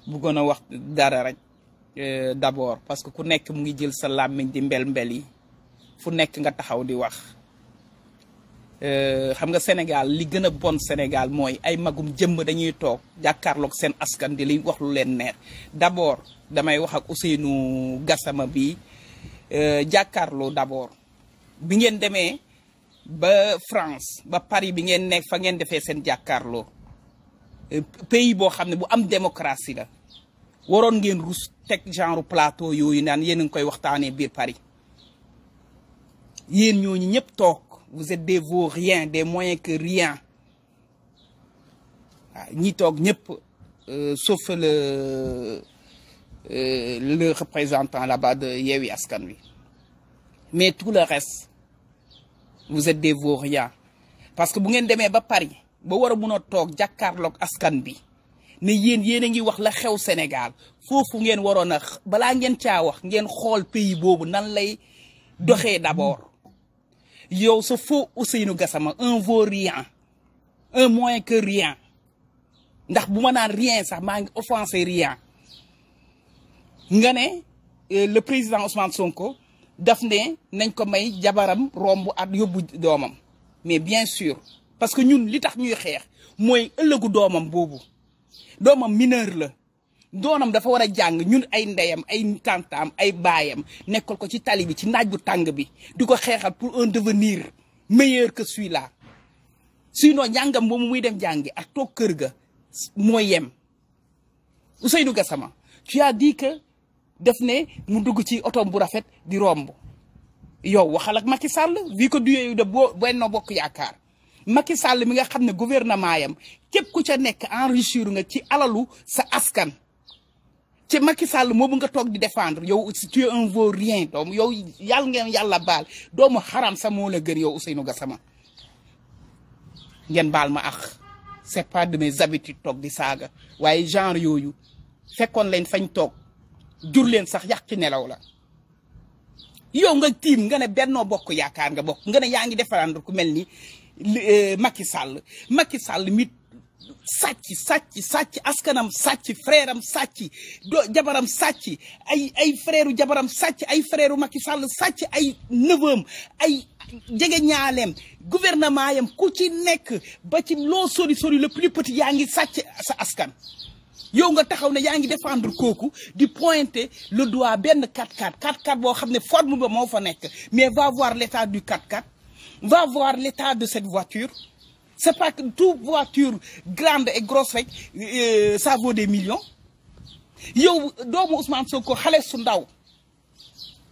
bëggoon a wax dara rek d'abord parce que ku nekk mu ngi jël sa làmmiñ di mbel-mbel yi fu nekk nga taxaw di wax xam nga Sénégal li gën a bon Sénégal mooy ay magum jëmm dañuy toog jàkkaarloog seen askan di li wax lu leen neex d'abord damay wax ak Ousseynou Gassama bi jàkkaarloo d'abord bi ngeen demee ba France ba Paris bi ngeen nekk fa ngeen defee seen jàkkaarloo pays boo xam ne bu am démocratie la waroon ngeen rus teg genre plateau yooyu naan yéen a ngi koy waxtaanee biir Paris yéen ñooñu ñëpp toog vous êtes des vauriens des moyens que rien waaw ñi toog ñëpp sauf le représentant là-bas de Yewwi Askan Wi mais tout le reste vous êtes des vauriens parce que bu ngeen demee ba Paris ba war a mun a toog jàkkaarloog askan bi ne yéen a ngi wax la xew Sénégal foofu ngeen waroon a balaa ngeen caa wax ngeen xool pays boobu nan lay doxee d'abord yow sa faux Ousseynou Gassama un vaurien un moins que rien ndax bu ma naan rien sax maa ngi offensé rien nga ne le président Ousmane Sonko daf ne nañ ko may jabaram romb at yóbbu doomam mais bien sûr parce que ñun li tax ñuy xeex mooy ëllëgu doomam boobu doomam mineur la doonam dafa war a jàng ñun ay ndeyam ay tantaam ay baayam nekkal ko ci tali bi ci naaj bu tàng bi di ko xeexal pour un devenir meilleur que celui-là sinon njàngam boobu muy dem jàngi ak toog kër ga mooy yem. Ousseynou Gassama tu as dit que def ne mu dugg ci otom bu rafet di romb yow waxal ak Macky Sall vu que du yooyu de Benno Bokk Yaakaar Macky Sall mi nga xam ne gouvernement yam képp ku ca nekk enrichir nga ci alalu sa askan ci Macky Sall moomu nga toog di défendre yow tu es un vaurien doom yow yàlla ngeen yàlla baal doomu xaram sa moo la gën yow Ousseynou Gassama ngeen baal ma ax c'est pas de mes habitudes toog di saaga waaye genre yooyu fekkoon leen fañ toog jur leen sax yàq ci nelaw la yow nga tiim nga ne Benno Bokk Yaakaar nga bokk nga ne yaa ngi défendre ku mel ni Macky Sall mi sàcc askanam sàcc frère am sàcc jabaram sàcc ay frère jabaram sàcc ay frère Macky Sall sàcc ay neveu ay jege ñaaleem gouvernement yam ku ci nekk ba ci loo sori le plus petit yaa ngi sàcc sa askan yow nga taxaw ne yaa ngi défendre kooku di pointer le doigt benn 4x4 boo xam ne forme ba moo fa nekk mais va voir l'état du 4x4 va voir l'état de cette voiture c'est pas que toute voiture grande et grosse rek ça vaut des millions yow doomu Ousmane Sonko xale su ndaw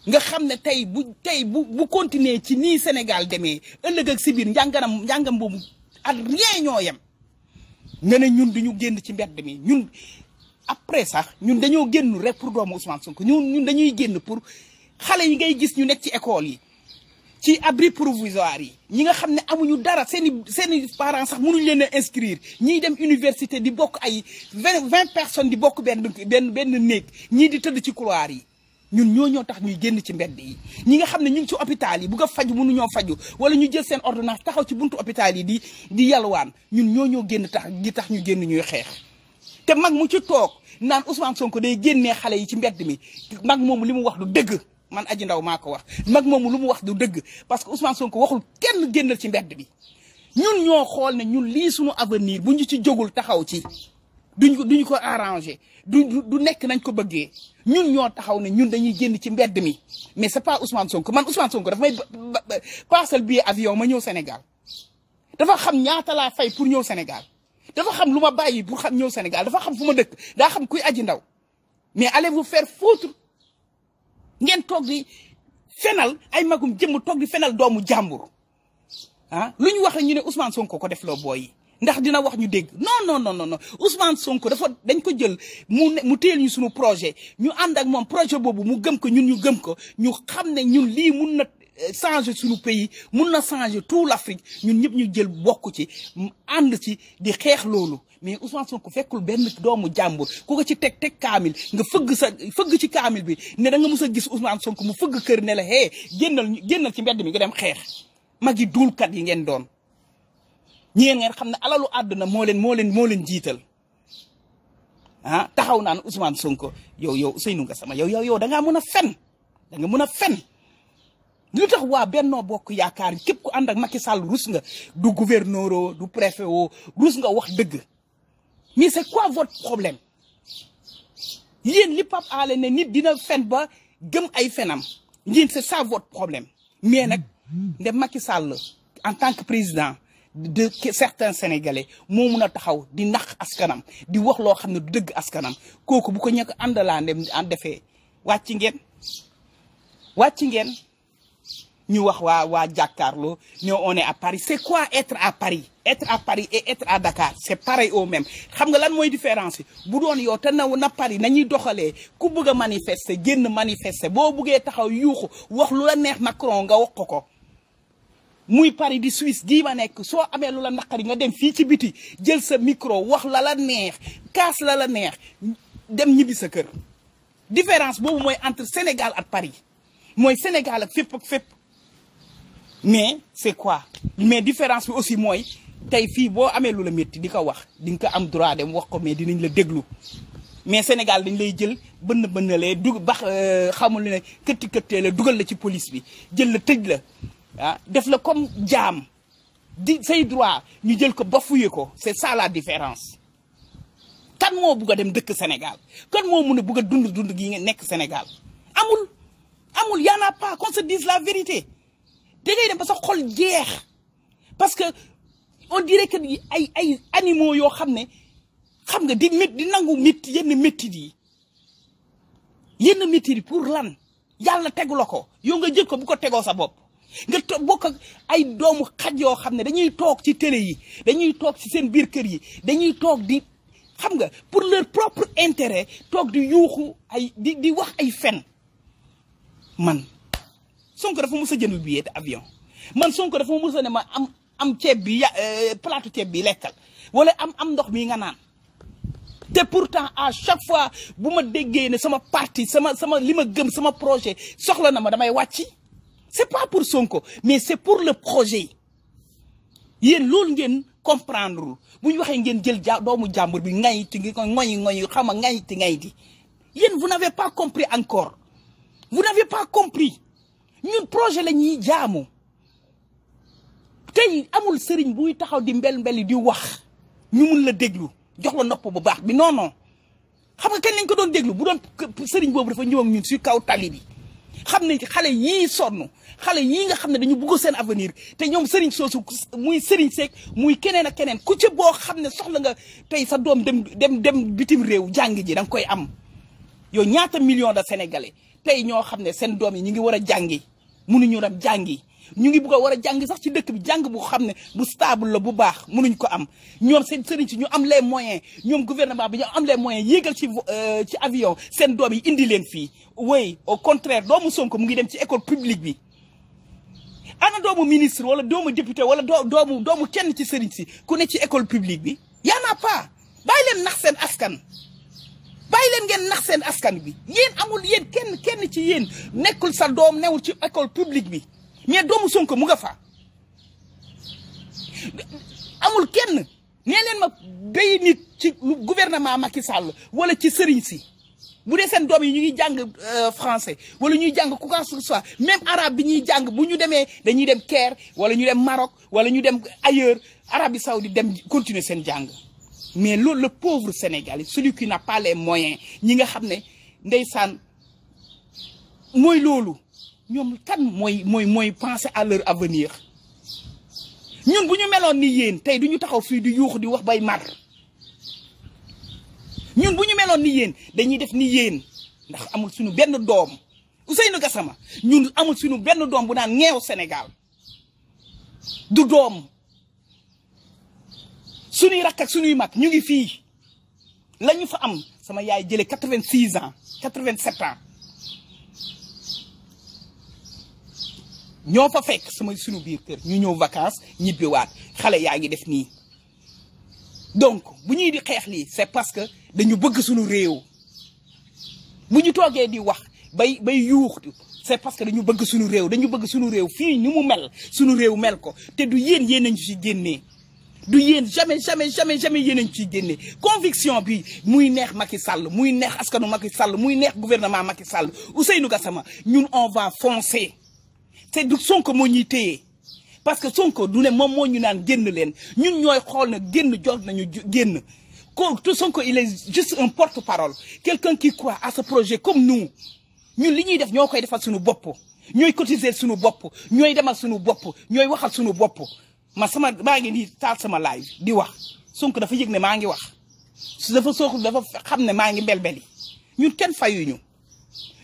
nga xam ne tey bu continuer ci nii Sénégal demee ëllëg ak si biir njàngam boobu ak rien ñoo yem nga ne ñun duñu génn ci mbedd mi ñun après sax ñun dañoo génn rek pour doomu Ousmane Sonko ñun dañuy génn pour xale yi ngay gis ñu nekk ci école yi ci abri provisoire yi ñi nga xam ne amuñu dara seeni parents sax mënuñ leen a inscrire ñiy dem université di bokk ay 20 personnes di bokk benn néeg ñii di tëdd ci couloir yi ñun ñoo tax ñuy génn ci mbedd yi ñi nga xam ne ñu ngi ci hôpital yi bugg a faju mënuñoo faju wala ñu jël seen ordonnance taxaw ci buntu hôpital yi di yalwaan ñun ñoo génn tax ñu génn ñuy xeex te mag mu ci toog naan Ousmane Sonko day génnee xale yi ci mbedd mi mag moomu li mu wax du dëgg man Aji Ndaw maa ko wax mag moomu lu mu wax du dëgg parce que Ousmane Sonko waxul kenn génnal ci mbedd bi ñun ñoo xool ne ñun lii suñu avenir bu ñu ci jógul taxaw ci duñu ko arranger du nekk nañ ko bëggee ñun ñoo taxaw ne ñun dañuy génn ci mbedd mi mais c'est pas Ousmane Sonko man Ousmane Sonko dafa may paasal billet avion ma ñëw Sénégal dafa xam ñaata laa fay pour ñëw Sénégal dafa xam lu ma bàyyi pour xam ñëw Sénégal dafa xam fu ma dëkk daa xam kuy Aji Ndaw mais allez vous faire foutre ngeen toog di fenal ay magum jëmm toog di fenal doomu jàmbur ah lu ñu wax ñu ne Ousmane Sonko ko def loo booy yi ndax dina wax ñu dégg non Ousmane Sonko dañ ko jël mu teel ñu suñu projet ñu ànd ak moom projet boobu mu gëm ko ñun ñu gëm ko ñu xam ne ñun lii mun na changer suñu pays mun na changer tout l'Afrique ñun ñëpp ñu jël bokk ci ànd ci di xeex loolu mais Ousmane Sonko fekkul benn doomu jàmbur ku ko ci teg kaamil nga fëgg ci kaamil bi ne da nga mus a gis Ousmane Sonko mu fëgg kër ne la hé génnal ci mbedd mi nga dem xeex magi duulkat yi ngeen doon ñi ngeen xam ne alalu àdduna moo leen jiital ah taxaw naan Ousmane Sonko yow Ousseynou Gassama yow da ngaa mën a fen da nga mën a fen lu tax waa Benno Bokk Yaakaar képp ku ànd ak Macky Sall rus nga du gouverneur du préfet rus nga wax dëgg mais c'est quoi votre problème yéen li Pape Alé ne nit dina fen ba gëm ay fenam yéen c'est ça votre problème mais nag nde Macky Sall en tant que président de certains Sénégalais moo mun a taxaw di nax askanam di wax loo xam ne du dëgg askanam kooku bu ko ñàkk àndalaa ndem en defee wàcc ngeen ñu wax waa jàkkaarloo ne on est à Paris c'est quoi être à Paris et être à Dakar c'est pareil au même xam nga lan mooy différence bu doon yow te na Paris nañuy doxalee ku bëgg a manifester génn manifester boo buggee taxaw yuuxu wax lu la neex Macron nga wax ko muy Paris di Suisse gii ma nekk soo amee lu la naqari nga dem fii ci biti jël sa micro wax la neex kaas la neex dem ñibbi sa kër différence boobu mooy entre Sénégal ak Paris mooy Sénégal ak fépp mais c'est quoi mais différence bi aussi mooy tey fii boo amee lu la métti di ko wax di nga ko am droit dem wax ko mais dinañ la déglu mais Sénégal dañ lay jël bënnalee xamul ne këttee la dugal la ci police bi jël la tëj la ah def la comme jaam di say droit ñu jël ko bafoué ko c'est ça la différence kan moo bugg a dem dëkk Sénégal kan moo mun a bugg a dund gi nga nekk Sénégal amul y en a pas qu'on se dise la vérité da ngay dem ba sa xol jeex parce que on dirait que ay animaux yoo xam ne xam nga di nangu métti yenn métti yi pour lan yàlla tegu la ko yow nga jël ko bu ko tegoo sa bopp nga bokk ak ay doomu xaj yoo xam ne dañuy toog ci télé yi dañuy toog ci seen biir kër yi dañuy toog di xam nga pour leur propre intérêt toog di yuuxu di wax ay fen man Sonko dafa mës a jënd billet avion man Sonko dafa mës a ne ma am ceeb bi plateau ceeb bi lekkal wala am ndox mi nga naan te pourtant à chaque fois bu ma déggee ne sama parti sama li ma gëm sama projet soxla na ma damay wàcci c'est pas pour Sonko mais c'est pour le projet yéen loolu ngeen comprendre bu ñu waxee ngeen jël doomu jàmbur bi ngayti ngi ko ngoy xam nga ngayti di yéen vous n'avez pas compris encore vous n'avez pas compris ñun projet la ñuy jaamu tey amul sëriñ buy taxaw di mbel di wax ñu mun la déglu jox la nopp bu baax bi non xam nga kañ lañ ko doon déglu bu doon sëriñ boobu dafa ñëw ak ñun si kaw tali bi xam ne xale yii sonn xale yii nga xam ne dañu bëgg seen avenir te ñoom sëriñ soosu muy sëriñ Seck muy keneen ak keneen ku ci boo xam ne soxla nga tey sa doom dem bitim réew jàng ji da nga koy am yow ñaata millions de sénégalais tey ñoo xam ne seen doom yi ñu ngi war a jàngi mënuñu dem jàngi ñu ngi bëgg a war a jàng sax ci dëkk bi jàng bu xam ne bu stable la bu baax mënuñ ko am ñoom seen sëriñ si ñu am les moyens ñoom gouvernement bi ñu am les moyens yéegal ci avion seen doom yi indi leen fii oui au contraire doomu Sonko mu ngi dem ci école publique bi ana doomu ministre wala doomu député wala doomu kenn ci sëriñ si ku ne ci école publique bi y en a pas bàyyi leen nax seen askan bàyyi leen ngeen nax seen askan bi yéen amul yéen kenn ci yéen nekkul sa doom newul ci école publique bi mais doomu Sonko mu nga fa amul kenn nee leen ma béy nit ci gouvernement Macky Sall wala ci sëriñ si bu dee seen doom yi ñu ngi jàng français wala ñuy jàng quoi que ce soit même arabe bi ñuy jàng bu ñu demee dañuy dem Caire wala ñu dem Maroc wala ñu dem ailleurs Arabie Saoudite dem continuer seen jàng mais loolu le pauvre Sénégalais celui qui n'a pas les moyens ñi nga xam ne ndeysaan mooy loolu ñoom kan mooy penser à leur avenir ñun bu ñu meloon ni yéen tey du ñu taxaw fii di yuuxu di wax bay mar ñun bu ñu meloon ni yéen dañuy def ni yéen ndax amul suñu benn doom Ousseynou Gassama ñun amul suñu benn doom bu naan ñeew Sénégal du doom suñuy rakk ak suñuy mag ñu ngi fii la ñu fa am sama yaay jëlee 86 ans 87 ans ñoo fa fekk suñu biir kër ñu ñëw vacances ñibbiwaat xale yaa ngi def nii donc bu ñuy di xeex lii c'est parce que dañu bëgg suñu réew bu ñu toogee di wax bay yuuxtu c'est parce que dañu bëgg suñu réew fii ni mu mel suñu réew mel ko te du yéen nañu ci génnee du yéen jamais yéen a ngi ciy génne conviction bi muy neex Macky Sall muy neex askanu Macky Sall muy neex gouvernement Macky Sall Ousseynou Gassama ñun on va foncer c'est du Sonko moo ñuy téye parce que Sonko du ne moom moo ñu naan génn leen ñun ñooy xool na génn jot nañu génn ko tout Sonko il est juste un porte-parole quelqu'un qui croit à ce projet comme nous ñun li ñuy def ñoo koy defal suñu bopp ñooy cotiser suñu bopp ñooy demal suñu bopp ñooy waxal suñu bopp ma sama maa ngi nii taal sama live di wax Sonko dafa yëg ne maa ngi wax su dafa Sonko dafa xam ne maa ngi mbelbeli ñun kenn fayuñu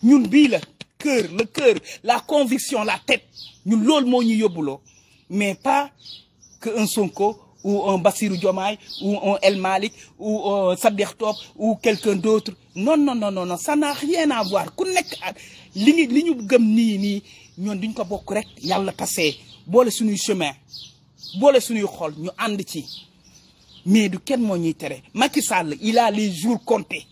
ñun bii la le cœur la conviction la tête ñun loolu moo ñu yóbbuloo mais pas que un Sonko ou un Bassirou Diomaye ou un El Malick ou un Sadikh Top ou quelqu'un d'autre non ça n'a rien à voir ku nekk li ñu gëm nii ñoon duñ ko bokk rek yàlla tasee boole suñuy chemin boole suñuy xol ñu ànd ci mais du kenn moo ñuy tere Macky Sall il a les jours comptés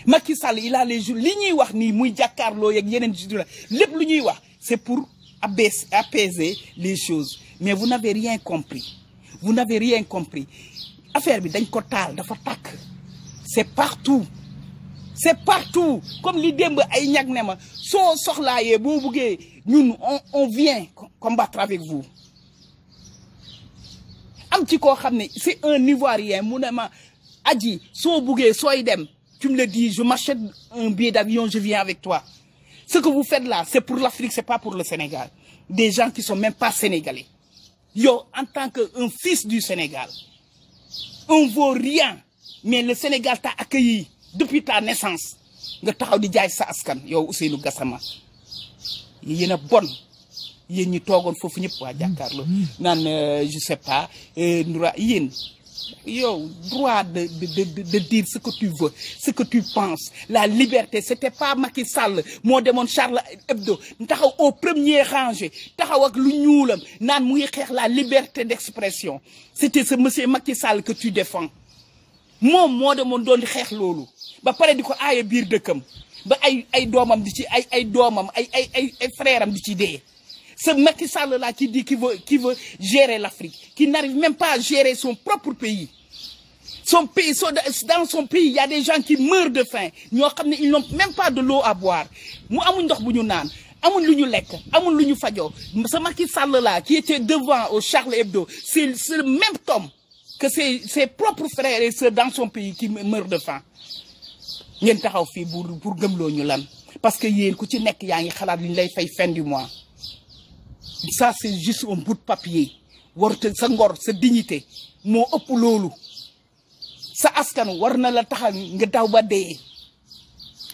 Macky Sall il a les jours li ñuy wax nii muy jàkkaarloo yeeg yeneen jours la lépp lu ñuy wax c'est pour apaiser les choses mais vous n'avez rien compris affaire bi dañ ko taal dafa tàkk c'est partout comme li démb ay ñag ne ma soo soxlaayee boo buggee ñun on vient combattre avec vous am ci koo xam ne c'est un Ivoirien mu ne ma aji soo buggee sooy dem tu me le dis je m'achète un billet d'avion je viens avec toi ce que vous faites là c'est pour l'Afrique c'est pas pour le Sénégal des gens qui sont même pas sénégalais yow en tant que un fils du Sénégal on vaut rien mais le Sénégal t'a accueilli depuis ta naissance nga taxaw di jaay sa askan yow Ousseynou Gassama yéen a bon yéen ñi toogoon foofu ñëpp waa jàkkaarloo naan je sais pas yéen yow droit de dire ce que tu veux ce que tu penses la liberté c'était pas Macky Sall moo demoon Charlie Hebdo taxaw au premier rangé taxaw ak lu ñuulam naan mu ngi xeex la liberté d'expression c'était ce monsieur Macky Sall que tu défends moom moo demoon doon di xeex loolu ba pare di ko aaye biir dëkkam ba ay doomam di ci ay doomam ay frères am di ci dee ce Macky Sall là qui dit qu'il veut gérer l'Afrique qui n'arrive même pas à gérer son propre pays dans son pays il y a des gens qui meurent de faim ñoo xam ne ils n'ont même pas de l'eau à boire mu amuñ ndox bu ñu naan amuñ lu ñu lekk amuñ lu ñu fajoo ce Macky Sall là qui était devant au Charlie Hebdo c'est le même Tom que ses propres frères et sœurs dans son pays qui meurent de faim ngeen taxaw fii pour gëmloo ñu lan parce que yéen ku ci nekk yaa ngi xalaat li ñu lay fay fin du mois ça c'est juste un bout de papier warute sa ngor sa dignité moo ëpp loolu sa askan war na la taxal nga daw ba dee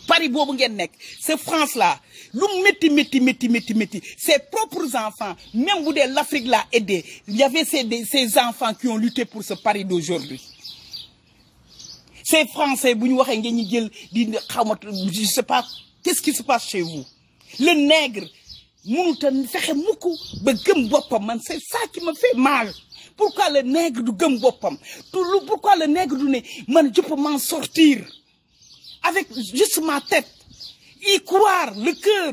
Paris boobu ngeen nekk c'est France là lu métti ses propres enfants même bu dee l'Afrique l'a aidé il y avait ces enfants qui ont lutté pour ce Paris d'aujourd'hui ces Français bu ñu waxee ngeen ñu jël di xamatu je sais pas qu'est-ce qui se passe chez vous le nègre mënut a fexe mukk ba gëm boppam man c'est ça qui me fait mal pourquoi le nègre du gëm boppam pourquoi le nègre du ne man je peux m'en sortir avec juste ma tête y croire le cœur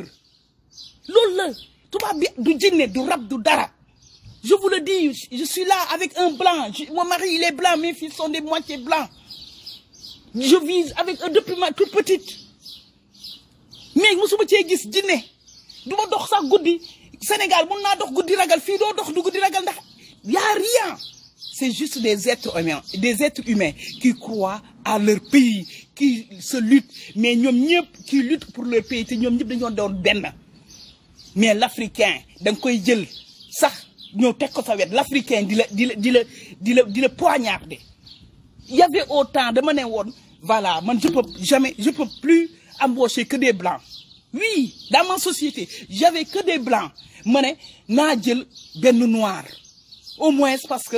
loolu la tubaab bi du jinne du rab du dara je vous le dis je suis là avec un blanc mon mari il est blanc mes filles sont des moitiés blancs je vis avec eux depuis ma toute petite mais musuma cee gis jinne du ma dox sax guddi Sénégal mun naa dox guddi ragal fii doo dox du guddi ragal ndax y a rien c'est juste des êtres humains qui croient à leur pays qui se luttent mais ñoom ñëpp qui luttent pour leur pays te ñoom ñëpp dañoo doon benn mais l'Africain da nga koy jël sax ñëw teg ko sa wet l'Africain di la poignarder il y avait autant dama ne woon voilà man je peux plus embaucher que des blancs oui dans ma société j'avais que des blancs ma ne naa jël benn noir au moins parce que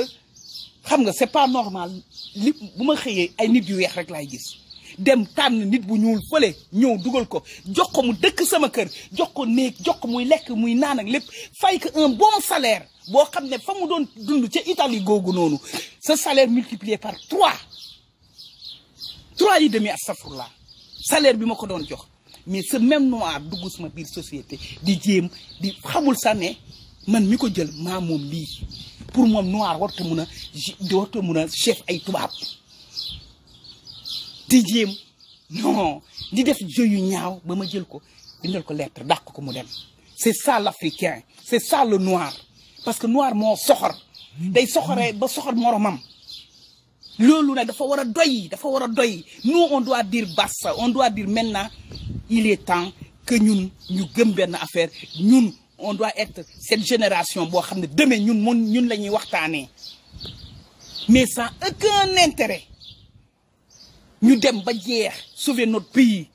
xam nga c'est pas normal li bu ma xëyee ay nit yu weex rek laay gis dem tànn nit bu ñuul fële ñëw dugal ko jox ko mu dëkk sama kër jox ko néeg jox ko muy lekk muy naan ak lépp fay ko un bon salaire boo xam ne fa mu doon dund ca Italie googu noonu ce salaire multiplié par 3 et demi astafurlah salaire bi ma ko doon jox mais ce même noir dugg sama biir société di jéem di xamul sa ne man mi ko jël maa moom lii pour moom noir warta mun a chef ay tubaab di jéem non di def jeu yu ñaaw ba ma jël ko bindal ko lettre dàq ko mu dem. C'est ça l'Africain, c'est ça le noir parce que noir moo soxor day soxoree ba soxor moromam loolu nag dafa war a doy nous on doit dire basta, on doit dire maintenant il est temps que ñun ñu gëm benn affaire ñun on doit être cette génération boo xam ne demain ñun la ñuy waxtaanee mais sans aucun intérêt ñu dem ba jeex sauver notre pays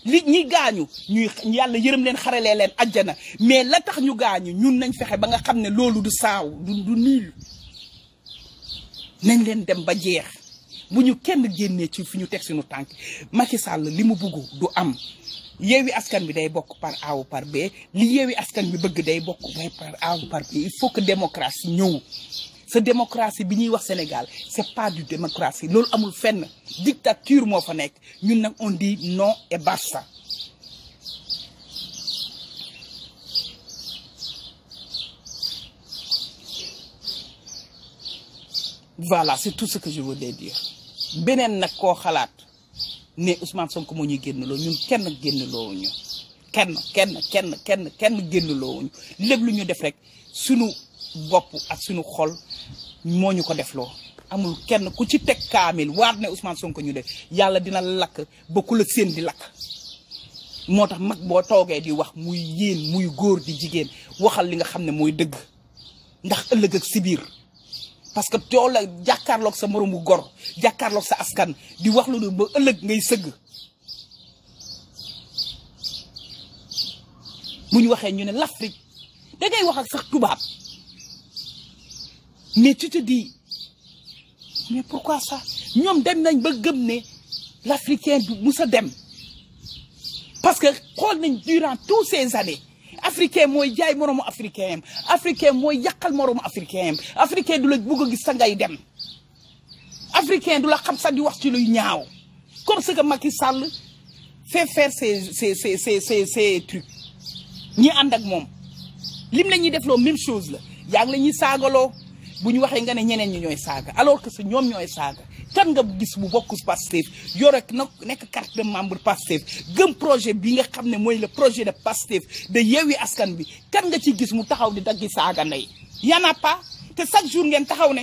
li ñi gaañu ñuy yàlla yërëm leen xaralee leen àjjana mais la tax ñu gaañu ñun nañ fexe ba nga xam ne loolu du saaw du niil nañ leen dem ba jeex bu ñu kenn génnee ci fi ñu teg suñu tànk Macky Sall li mu bëgg du am Yewwi Askan bi day bokk par A ou par B li Yewwi Askan bi bëgg day bokk par A ou par B il faut que démocratie ñëw sa démocratie bi ñuy wax Sénégal c'est pas du démocratie loolu amul fenn dictature moo fa nekk ñun nag on dit non et basta. Voilà c'est tout ce que je voulais dire beneen nag koo xalaat ne Ousmane Sonko moo ñuy génn loo ñun kenn génn loowuñu kenn génn loowuñu lépp lu ñu def rek sunu bopp ak sunu xol moo ñu ko defloo amul kenn ku ci teg kaamil waat ne Ousmane Sonko ñu def yàlla dina lakk ba ku la seen di lakk moo tax mag boo toogee di wax muy yéen muy góor di jigéen waxal li nga xam ne mooy dëgg ndax ëllëg ak si biir parce que too la jàkkaarloog sa moromu gor jàkkaarloog sa askan di wax lu ba ëllëg ngay sëgg bu ñu waxee ñu ne l'Afrique da ngay wax ak sax tubaab mais tu te dis mais pourquoi ça ñoom dem nañ ba gëm ne l'Africain du musa dem parce que xool nañ durant tous ces années africain mooy jaay moroomu africain am africain mooy yàqal moroomu africain am africain du la bëgg a gis sa ngay dem africain du la xam sax di wax ci luy ñaaw comme ce que Macky Sall fait faire ces trucs ñi ànd ak moom lim la ñuy def loo même chose la yaa ngi la ñuy saagaloo bu ñu waxee nga ne ñeneen ñi ñooy saaga alors que ñoom ñooy saaga kan nga gis bu bokk Pastef yore nag nekk carte de membre Pastef gëm projet bi nga xam ne mooy le projet de Pastef de Yewwi Askan bi kan nga ci gis mu taxaw di daggi saaga ndey y en a pas te chaque jour ngeen taxaw ne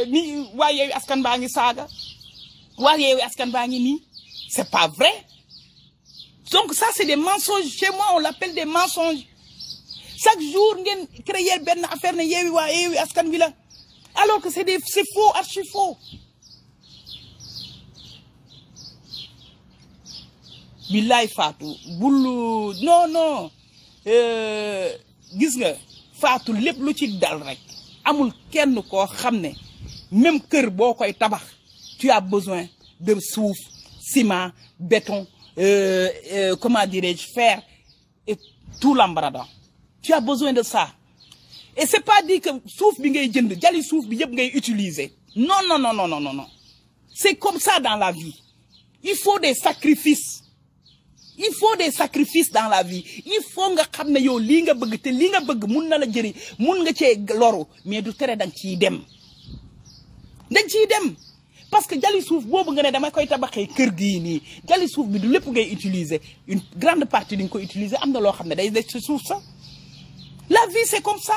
ni waa Yewwi Askan baa ngi saaga waa Yewwi Askan baa ngi nii c'est pas vrai donc ça c'est des mensonges chez moi on l'appelle des mensonges chaque jour ngeen créer benn affaire ne Yewwi waa Yewwi Askan bi la alors que c'est faux archi faux billaay Fatou bul non gis nga Fatou lépp lu ci dal rek amul kenn koo xam ne même kër boo koy tabax tu as besoin de suuf ciment béton comment dirais-je fer et tout l'embarras. Tu as besoin de ça et c'est pas dit que suuf bi ngay jënd jali suuf bi yëpp ngay utiliser non c'est comme ça dans la vie il faut des sacrifices dans la vie il faut nga xam ne yow lii nga bëgg te lii nga bëgg mun na la jëriñ mun nga cee loru mais du tere danga ciy dem parce que jali suuf boobu nga ne dama koy tabaxee kër gii nii jali suuf bi du lépp ngay utiliser une grande partie dañ koy utiliser am na loo xam ne day des ci suuf sax la vie c'est comme ça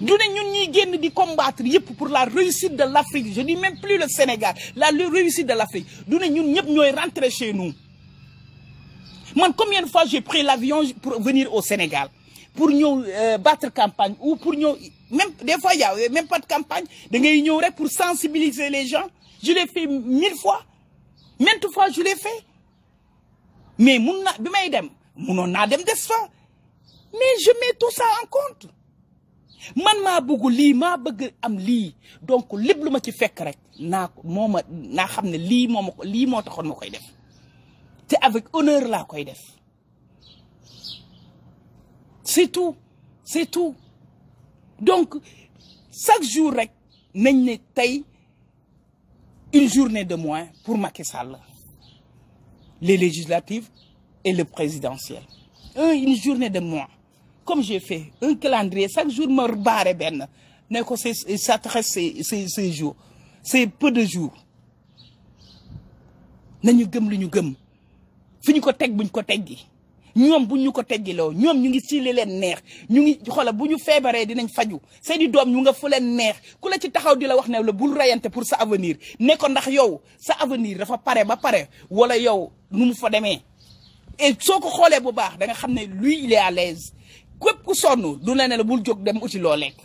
du ne ñun ñuy génn di combattre yëpp pour la réussite de l'Afrique je dis même plus le Sénégal la réussite de l'Afrique du ne ñun ñëpp ñooy rentrer chez nous man combien de fois j'ai pris l'avion pour venir au Sénégal pour ñëw battre campagne ou pour ñëw même des fois y a même pas de campagne da ngay ñëw rek pour sensibiliser les gens je l'ai fait 1000 fois maintes fois je l'ai fait mais mun na bi may dem munoon naa dem des fa mais je mets tout ça en compte man maa bëgg lii maa bëgg am lii donc lépp lu ma ci fekk rek naa xam ne lii moo taxoon ma koy def te avec honneur laa koy def c'est tout donc chaque jour rek nañ ne tey une journée de moins pour Macky Sall les législatives et le présidentiel une journée de moins comme j'ai fait un calendrier chaque jour ma barre benn ne ko ça te reste ces jours c'est peu de jours nañu gëm lu ñu gëm fi ñu ko teg buñ ko teggi ñoom buñ ñu ko teggiloo ñoom ñu ngi ci li leen neex ñu ngi xoolal bu ñu feebaree dinañ faju seeni doom ñu nga fu leen neex ku la ci taxaw di la wax ne la bul rayante pour sa avenir ne ko ndax yow sa avenir dafa pare ba pare wala yow nu mu fa demee et soo ko xoolee bu baax da nga xam ne lui il est à l'aise képp ku sonn du la ne la bul jóg dem uti loo lekk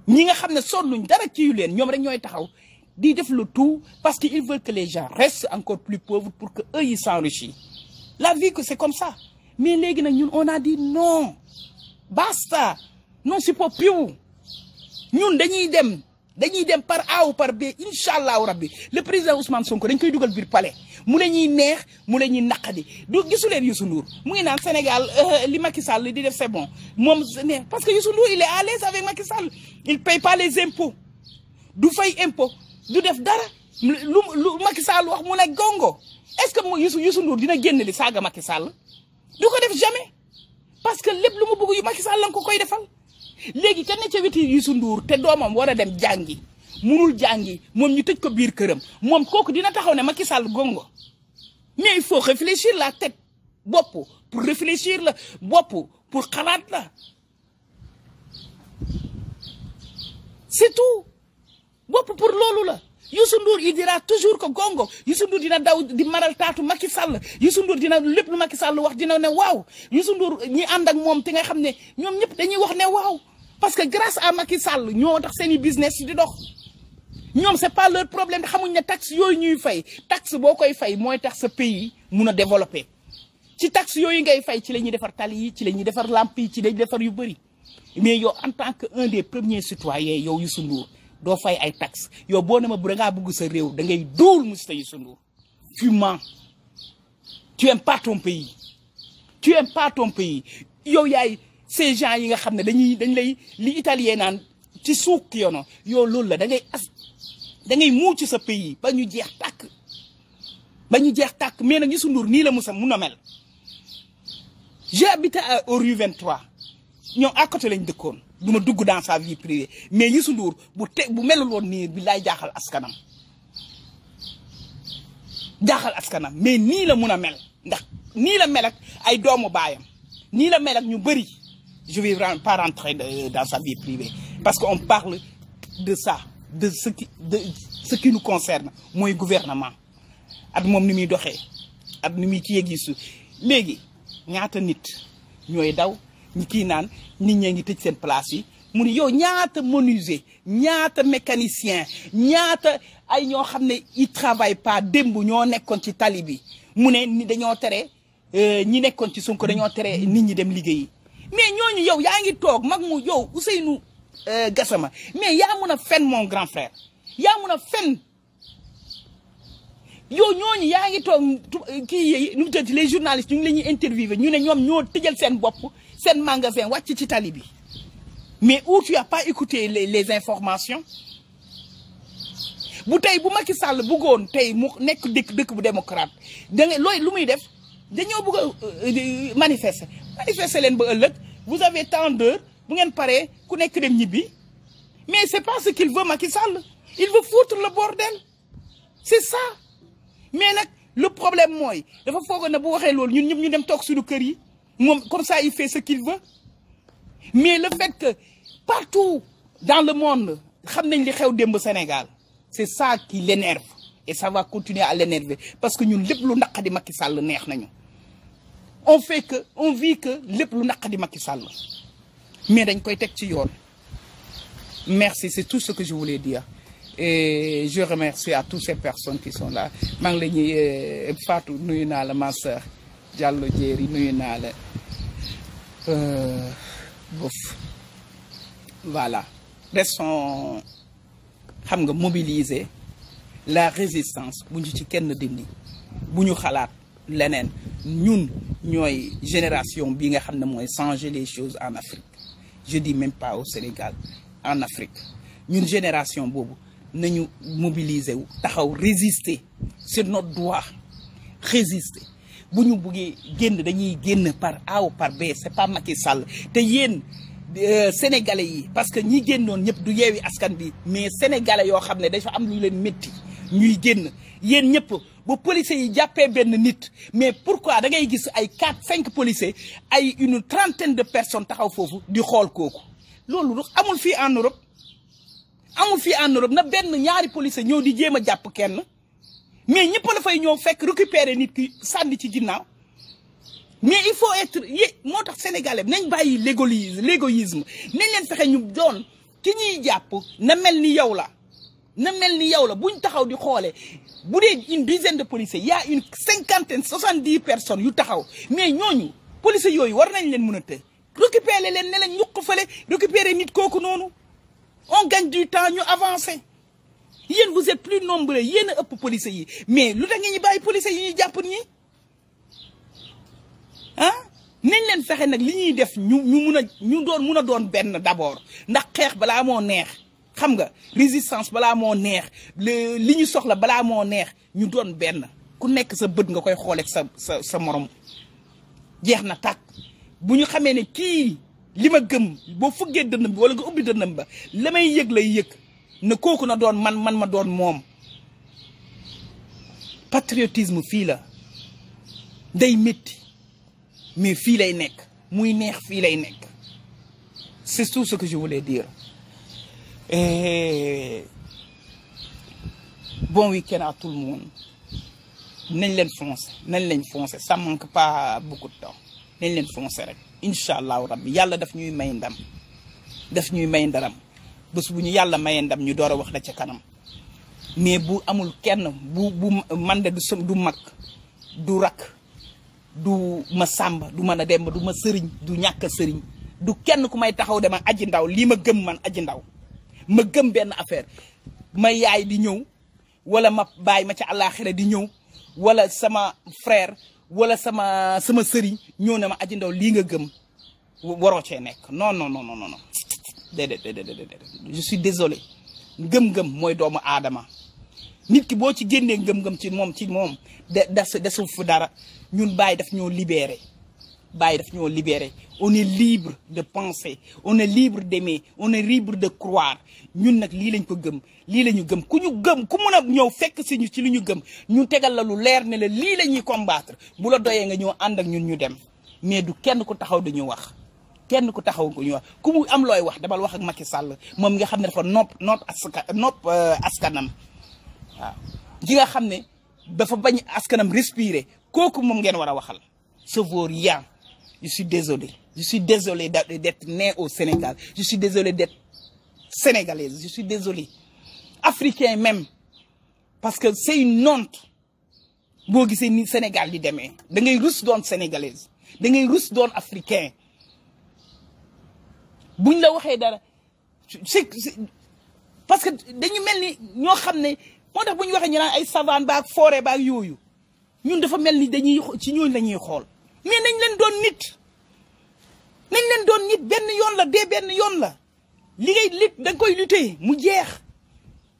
ñi nga xam ne sonnuñ dara ci yu leen ñoom rek ñooy taxaw di def le tout parce qu'ils veulent que les gens restent encore plus pauvres pour que eux ils s'enrichissent. La vie que c'est comme ça mais léegi nag ñun on a dit non basta non c'est pas piu ñun dañuy dem par A ou par B incha allahu rabbi le président Ousmane Sonko dañ koy dugal biir palais mu la ñuy neex mu la ñuy naqadi du gisu leen Youssou Ndour mu ngi naan Sénégal li Macky Sall di def c'est bon moom parce que Youssou Ndour il est à l'aise avec Macky Sall il paye pas les impôts du fay impôt du def dara lu Macky Sall wax mu ne gongo est-ce que mo Youssou Ndour dina génn li saaga Macky Sall du ko def jamais parce que lépp lu mu bëgg yu Macky Sall la ko koy defal léegi kenn ca weti Youssou Ndour te doomam war a dem jàngi munul jàngi moom ñu tëj ko biir këram moom kooku dina taxaw ne Macky Sall gongo mais il faut réfléchir la tête bopp pour réfléchir la bopp pour xalaat la c'est tout bopp pour loolu la Youssou Ndour il dira toujours que gongo Youssou Ndour dina daw di maral taatu Macky Sall Youssou Ndour dina lépp lu Macky Sall wax dina ne waaw Youssou Ndour ñi ànd ak moom te nga xam ne ñoom ñëpp dañuy wax ne waaw parce que grâce à Macky Sall ñoo tax seeni business di dox ñoom c'est pas leur problème te xamuñ ne taxe yooyu ñuy fay taxe boo koy fay mooy tax sa pays mun a développer ci taxe yooyu ngay fay ci la ñuy defar tali yi ci la ñuy defar lamp yi ci la ñuy defar yu bëri mais yow en tant que un des premiers citoyens yow Youssou Ndour doo fay ay taxes yow boo ne ma bu dangaa bëgg sa réew da ngay duul monsieur Youssou Ndour tu mens tu aimes pas ton pays tu aimes pas ton pays yow yaay ces gens yi nga xam ne dañ lay li italien naan ci suuk yono yow loolu la da ngay muuc sa pays ba ñu jeex tàkk mais nag Youssou Ndour nii la mun a mel j'ai habité au rue 23 ñoom à côté lañ dëkkoon du ma dugg dans sa vie privée mais Youssou Ndour bu melul woon nii bi laay jaaxal askanam mais nii la mun a mel ndax nii la mel ak ay doomu baayam nii la mel ak ñu bëri je vais pas rentrer dans sa vie privée parce que on parle de ça de ce qui nous concerne mooy gouvernement at moom ni muy doxee at ni muy kii gisu léegi ñaata nit ñooy daw ñi kii naan nit ñee ngi tëj seen place yi mu ni yow ñaata menuisier ñaata mécanicien ñaata ay ñoo xam ne ils travaillent pas démb ñoo nekkoon ci tali bi mu ne ni dañoo tere ñi nekkoon ci Sonko dañoo tere nit ñi dem liggéeyi mais ñooñu yow yaa ngi toog mag mu yow Ousseynou Gassama mais yaa mun a fen mon grand frère yaa mun a fen yow ñooñu yaa ngi toog kii nu mu tëdd les journalistes ñu ngi la ñuy interviewé ñu ne ñoom ñoo tëjal seen bopp seen magasin wàcc ci tali bi mais où tu as pas écouté les informations bu tey bu Macky Sall bëggoon tey mu nekk dëkk bu démocrate da nga looy lu muy def dañoo bëgg a manifester leen ba ëllëg vous avez tant d'heures bu ngeen paree ku nekk dem ñibbi mais c'est pas ce qu'il veut Macky Sall il veut foutre le bordel c'est ça mais nag le problème mooy dafa foogoon na bu waxee loolu ñun ñëpp ñu dem toog suñu kër yi moom comme ça il fait ce qu'il veut mais le fait que partout dans le monde xam nañ li xew démb Sénégal c'est ça qui l'énerve et ça va continuer à l'énerver parce que ñun lépp lu naqadi Macky Sall neex nañu on vit que lépp lu naqadi Macky Sall mais dañ koy teg ci yoon merci c'est tout ce que je voulais dire et je remercie à toutes ces personnes qui sont là maa ngi la ñuy Fatou nuyu naa la ma sœur Diallo Diéry nuyu naa la bof voilà restons xam nga mobiliser la résistance bu ñu ci kenn dindi bu ñu xalaat leneen ñun ñooy génération bi nga xam ne mooy changer les choses en Afrique je dis même pas au Sénégal en Afrique ñun génération boobu nañu mobiliser wu taxaw résister c'est notre droit résister bu ñu buggee génn dañuy génn par A ou par B c'est pas Macky Sall te yéen sénégalais yi parce que ñi génnoon ñëpp du yeewi askan bi mais sénégalais yoo xam ne dafa am lu leen métti ñuy génn yéen ñëpp bu policiers yi jàppee benn nit mais pourquoi da ngay gis ay 4-5 policiers ay une trentaine de personnes taxaw foofu di xool kooku loolu amul fii en Europe amul fii en Europe na benn ñaari policiers ñëw di jéem a jàpp kenn mais ñëpp la fay ñëw fekk récupérer nit ki sànni ci ginnaaw mais il faut être moo tax sénégalais nañ bàyyi l'égoïsme nañ leen fexe ñu doon ki ñuy jàpp na mel ni yow la na mel ni yow la buñ taxaw di xoole bu dee une dizaine de policiers y a une 50, 70 personnes yu taxaw mais ñooñu policiers yooyu war nañ leen mën a të récupérer leen ne leen ñuq fale récupérer nit kooku noonu on gagne du temps ñu avancer yéen vous êtes plus nombreux yéen a ëpp policiers yi mais lu tax ngeen ñu bàyyi policiers yi ñuy jàpp ñi ah nañ leen fexe nag li ñuy def ñu doon benn d'abord ndax xeex balaa moo neex xam nga résistance balaa moo neex li ñu soxla balaa moo neex ñu doon benn ku nekk sa bët nga koy xooleeg sa morom jeex na tàkk bu ñu xamee ne kii li ma gëm boo fuggee dënnam bi wala nga ubbi dënnam ba la may yëg lay yëg na kooku na doon man ma doon moom patriotisme fii la day métti mais fii lay nekk muy neex fii lay nekk c'est tout ce que je voulais dire et bon week-end à tout le monde nañ leen foncer ça manque pas beaucoup de temps nañ leen foncer rek incha allahu rabbi yàlla daf ñuy may ndam bés bu ñu yàlla mayee ndam ñu door a wax la ca kanam mais bu amul kenn bu man de du mag du rak du ma sàmba du mën a dem du ma sëriñ du ñàkk sëriñ du kenn ku may taxaw dema aji ndaw lii ma gëm man aji ndaw ma gëm benn affaire ma yaay di ñëw wala ma baay ma ca àllaaxira di ñëw wala sama frère wala sama sëriñ ñëw ne ma aji ndaw lii nga gëm waroo cee nekk non déedéet je suis désolé ngëm-ngëm mooy doomu aadama nit ki boo ci génnee ngëm-ngëm ci moom desul fu dara ñun Baye daf ñoo libéré on est libre de penser on est libre d'aimer on est libre de croire ñun nag lii lañ ko gëm lii la ñu gëm ku mun a ñëw fekk si ñu ci li ñu gëm ñu tegal la lu leer ne la lii la ñuy combattre bu la doyee nga ñëw ànd ak ñun ñu dem mais du kenn ku taxaw dañu wax ku mu am looy wax demal wax ak Macky Sall moom nga xam ne dafa nopp askanam waaw ji nga xam ne dafa bañ askanam respirer kooku moom ngeen war a waxal ça vaut rien je suis désolé d'être né au Sénégal je suis désolé d'être sénégalaise je suis désolé africain même parce que c'est une honte boo gisee ni Sénégal di demee da ngay rus doon sénégalaise da ngay rus doon africain buñ la waxee dara c'est parce que dañu mel ni ñoo xam ne moo tax bu ñu waxee ñu naan ay savane baak forêt baak yooyu ñun dafa mel ni dañuy ci ñooñu la ñuy xool mais nañ leen doon nit benn yoon la dee benn yoon la li ngay da nga koy lutter mu jeex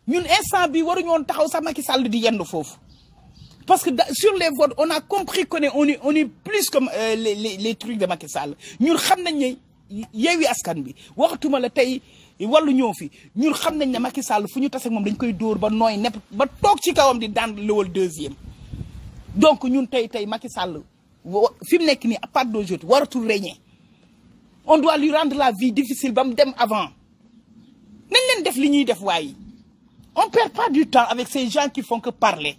ñun instant bi waruñu woon taxaw sax Macky Sall di yendu foofu parce que sur les votes on a compris qu'on est plus comme les trucs de Macky Sall ñun xam nañ ne Yewwi Askan bi waxatuma la tey wàllu ñëw fi ñun xam nañ ne Macky Sall fu ñu tase moom dañ koy dóor ba nooy nepp ba toog ci kawam di daan lewal deuxième donc ñun tey Macky Sall fi mu nekk nii à part d'aujourd'hui waratul régner on doit lui rendre la vie difficile ba mu dem avant nañ leen def li ñuy def waaye on perd pas du temps avec ces gens qui font que parler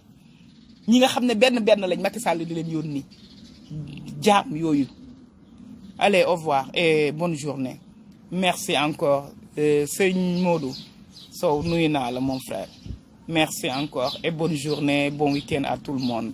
ñi nga xam ne benn lañ Macky Sall di leen yónni jaam yooyu. Allez, au revoir et bonne journée. Merci encore. C'est Modou. So, nuyu naa la mon frère. Merci encore et bonne journée, bon week-end à tout le monde.